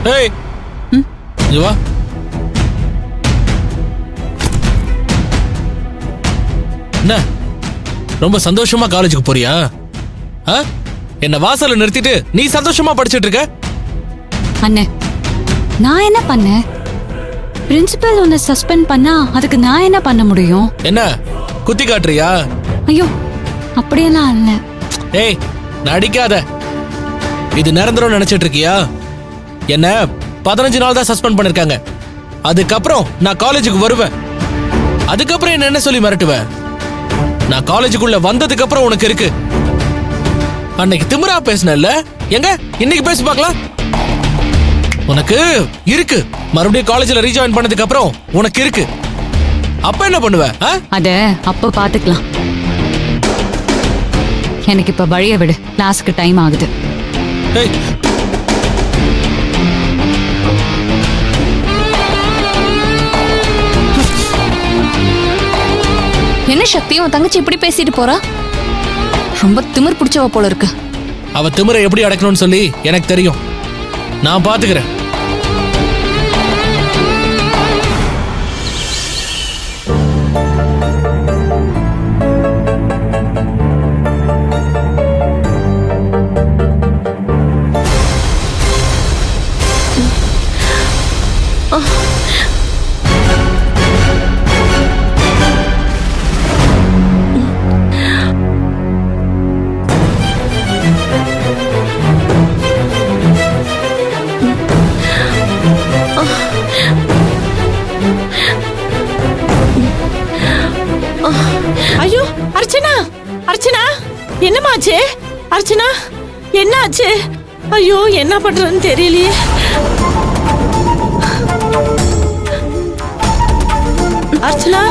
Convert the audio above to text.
ஏய் இங்க வா. என்ன ரொம்ப சந்தோஷமா காலேஜுக்கு போறியா? என்ன வாசல்ல நிறுத்திட்டு நீ சந்தோஷமா படிச்சிட்டு இருக்க? அண்ணே, நான் என்ன பண்ணேன்? பிரின்சிபல் உன்னை சஸ்பெண்ட் பண்ணா அதுக்கு நான் என்ன பண்ண முடியும்? என்ன குத்தி காட்டுறியா? ஐயோ, அப்படியெல்லாம் இல்ல. ஏய் நடிக்காத. இது நிரந்தரம் நினைச்சிட்டு இருக்கியா? என்ன 15 நாள் தான் சஸ்பெண்ட் பண்ணிருக்காங்க. அதுக்கப்புறம் நான் காலேஜுக்கு வருவேன். அதுக்கப்புறம் என்ன சொல்லி மிரட்டுவேன்? நான் காலேஜுக்குள்ள வந்ததுக்கு அப்புறம் உனக்கு இருக்கு. அன்னைக்கு திமிரா பேசினல்ல, எங்க இன்னைக்கு பேசி பார்க்கலாம். உனக்கு இருக்கு. மறுபடியும் காலேஜ்ல ரீஜாயின் பண்ணதுக்கு அப்புறம் உனக்கு இருக்கு. அப்ப என்ன பண்ணுவ? அத அப்ப பாத்துக்கலாம். எனக்கு இப்ப வழிய விடு, கிளாஸ்க்கு டைம் ஆகுது. என்ன சக்தி, உன் தங்கச்சி இப்படி பேசிட்டு போறா? ரொம்ப திமிர் பிடிச்சவ போல இருக்கு. அவ திமிரை எப்படி அடக்கணும்னு சொல்லி எனக்கு தெரியும். நான் பாத்துக்கிறேன். ஐயோ அர்ச்சனா, அர்ச்சனா என்னமாச்சு? அர்ச்சனா என்ன ஆச்சு? ஐயோ என்ன பண்றதுன்னு தெரியலையே. அர்ச்சனா